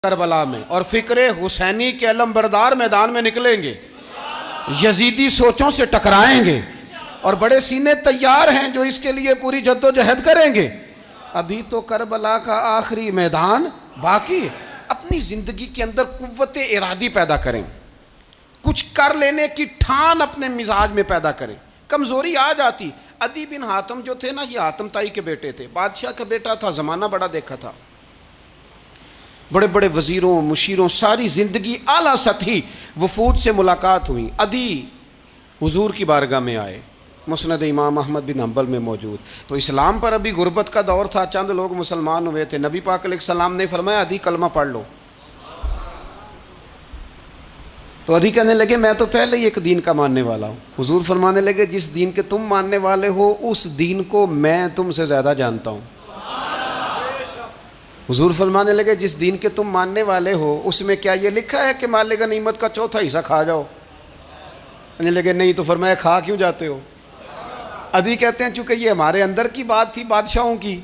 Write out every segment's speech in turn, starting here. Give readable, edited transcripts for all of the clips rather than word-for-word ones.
Karbala में और फिक्रे हुसैनी के अलमबरदार मैदान में निकलेंगे, यजीदी सोचों से टकराएंगे और बड़े सीने तैयार हैं जो इसके लिए पूरी जद्दोजहद करेंगे। अभी तो करबला का आखिरी मैदान बाकी है। अपनी ज़िंदगी के अंदर कुव्वत इरादी पैदा करें, कुछ कर लेने की ठान अपने मिजाज में पैदा करें। कमज़ोरी आ जाती। अदी बिन हातम जो थे ना, ये हातम ताई के बेटे थे, बादशाह का बेटा था, ज़माना बड़ा देखा था, बड़े बड़े वज़ीरों मुशीरों, सारी ज़िंदगी आला सतही वफूद से मुलाकात हुई। अदी हुजूर की बारगाह में आए, मुस्नद इमाम अहमद बिन हम्बल में मौजूद। तो इस्लाम पर अभी गुर्बत का दौर था, चंद लोग मुसलमान हुए थे। नबी पाक अलैहिस्सलाम ने फरमाया अदी कलमा पढ़ लो। तो अदी कहने लगे मैं तो पहले ही एक दीन का मानने वाला हूँ। हुजूर फरमाने लगे जिस दीन के तुम मानने वाले हो उस दीन को मैं तुमसे ज़्यादा जानता हूँ। हुजूर फरमाने लगे जिस दीन के तुम मानने वाले हो उसमें क्या ये लिखा है कि माले गनीमत का चौथा हिस्सा खा जाओ? कहने लगे नहीं। तो फरमाया खा क्यों जाते हो? अदी कहते हैं चूँकि ये हमारे अंदर की बात थी बादशाहों की,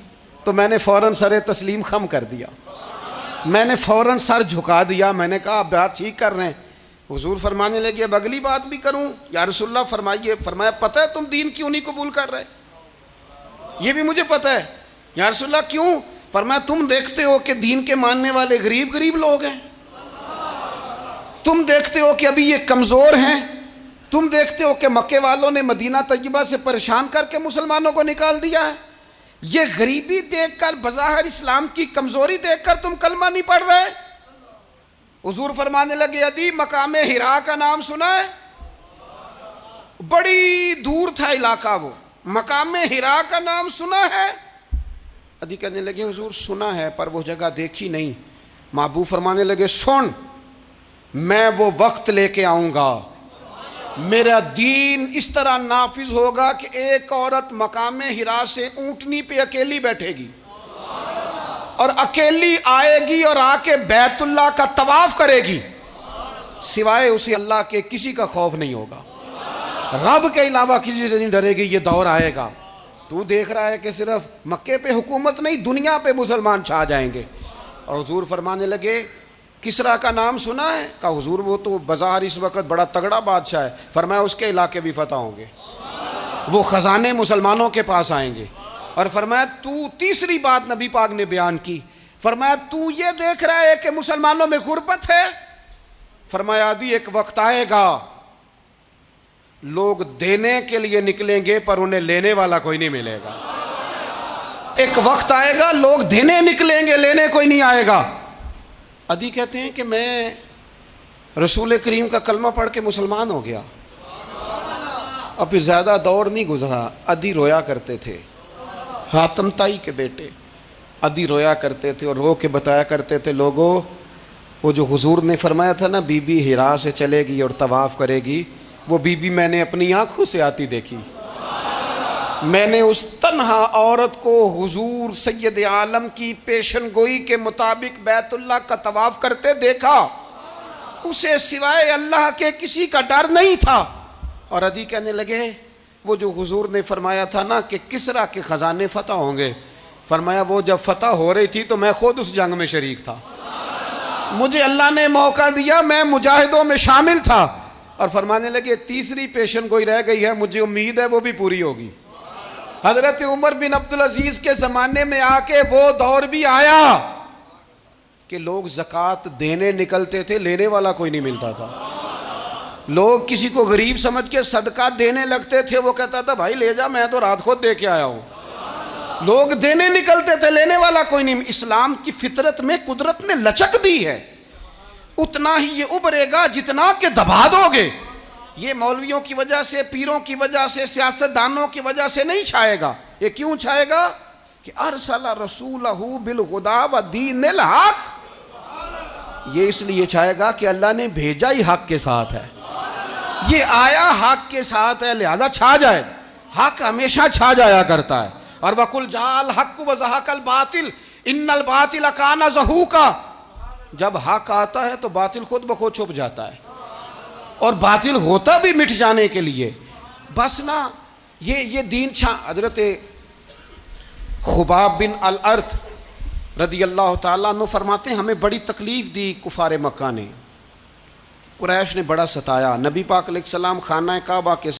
तो मैंने फ़ौरन सर तस्लीम खम कर दिया, मैंने फ़ौरन सर झुका दिया। मैंने कहा आप बात ठीक कर रहे हैं। हुजूर फरमाने लगे अब अगली बात भी करूं या रसूलुल्लाह फरमाइए। फरमाया पता है तुम दीन क्यों नहीं कबूल कर रहे? ये भी मुझे पता है। या रसूलुल्लाह क्यों? फरमाया तुम देखते हो कि दीन के मानने वाले गरीब गरीब लोग हैं, तुम देखते हो कि अभी ये कमज़ोर हैं, तुम देखते हो कि मक्के वालों ने मदीना तैयबा से परेशान करके मुसलमानों को निकाल दिया है। ये गरीबी देखकर, बज़ाहिर इस्लाम की कमज़ोरी देखकर तुम कलमा नहीं पढ़ रहे। हुजूर फरमाने लगे अदी मकामे हिरा का नाम सुना है? बड़ी दूर था इलाका वो, मकामे हिरा का नाम सुना है? अदी कहने लगे हुजूर सुना है पर वो जगह देखी नहीं। महबूब फरमाने लगे सुन, मैं वो वक्त लेके आऊँगा, मेरा दीन इस तरह नाफिज होगा कि एक औरत मकामे हिरा से ऊँटनी पे अकेली बैठेगी और अकेली आएगी और आके बैतुल्लाह का तवाफ करेगी, सिवाय उसे अल्लाह के किसी का खौफ नहीं होगा, रब के अलावा किसी से नहीं डरेगी। ये दौर आएगा। तू देख रहा है कि सिर्फ मक्के पे हुकूमत नहीं दुनिया पे मुसलमान छा जाएंगे। और हुजूर फरमाने लगे किसरा का नाम सुना है? कहा हुजूर वो तो बाज़ार इस वक्त बड़ा तगड़ा बादशाह है। फरमाया उसके इलाके भी फतह होंगे, वो ख़जाने मुसलमानों के पास आएंगे। और फरमाया तू तीसरी बात नबी पाक ने बयान की, फरमाया तू ये देख रहा है कि मुसलमानों में गुर्बत है? फरमाया आदि एक वक्त आएगा लोग देने के लिए निकलेंगे पर उन्हें लेने वाला कोई नहीं मिलेगा। एक वक्त आएगा लोग देने निकलेंगे, लेने कोई नहीं आएगा। अदी कहते हैं कि मैं रसूल करीम का कलमा पढ़ के मुसलमान हो गया। अब फिर ज़्यादा दौर नहीं गुजरा। अदी रोया करते थे, हातम ताई के बेटे अदी रोया करते थे और रो के बताया करते थे लोगों वो जो हुजूर ने फरमाया था ना बीबी हिरा से चलेगी और तवाफ़ करेगी, वो बीबी मैंने अपनी आँखों से आती देखी। मैंने उस तन्हा औरत को हुजूर सैयद आलम की पेशन गोई के मुताबिक बैतुल्लाह का तवाफ़ करते देखा, उसे सिवाय अल्लाह के किसी का डर नहीं था। और अदी कहने लगे वो जो हुजूर ने फरमाया था ना कि किसरा के ख़जाने फ़तह होंगे, फरमाया वो जब फ़तह हो रही थी तो मैं खुद उस जंग में शरीक था, मुझे अल्लाह ने मौका दिया, मैं मुजाहिदों में शामिल था। और फरमाने लगे तीसरी पेशन गोई रह गई है, मुझे उम्मीद है वो भी पूरी होगी। हज़रत उमर बिन अब्दुल अजीज़ के ज़माने में आके वो दौर भी आया कि लोग ज़कात देने निकलते थे, लेने वाला कोई नहीं मिलता था। लोग किसी को गरीब समझ के सदका देने लगते थे, वो कहता था भाई ले जा, मैं तो रात खुद दे के आया हूँ। लोग देने निकलते थे, लेने वाला कोई नहीं। इस्लाम की फितरत में कुदरत ने लचक दी है, उतना ही ये उभरेगा जितना के दबा दोगे। ये मौलवियों की वजह से, पीरों की वजह से, सियासतदानों की वजह से नहीं छाएगा। ये क्यों छाएगा कि अरसला रसूलहू बिलहुदा व दीनिल हक, ये इसलिए छाएगा कि अल्लाह ने भेजा ही हक के साथ है, ये आया हक के साथ है, लिहाजा छा जाए। हक हमेशा छा जाया करता है। और वकुल जाल हक व ज़हकल बातिल इन्नल बातिल काना ज़हूका, जब हक आता है तो बातिल खुद ब खुद छुप जाता है, और बातिल होता भी मिट जाने के लिए। बस ना ये दीन छा। हजरत खुबाब बिन अल अर्थ रदी अल्लाह ताला अन्हु फरमाते हैं हमें बड़ी तकलीफ़ दी कुफार मक्का ने, कुरैश ने बड़ा सताया। नबी पाक अलैहिस्सलाम खाना काबा के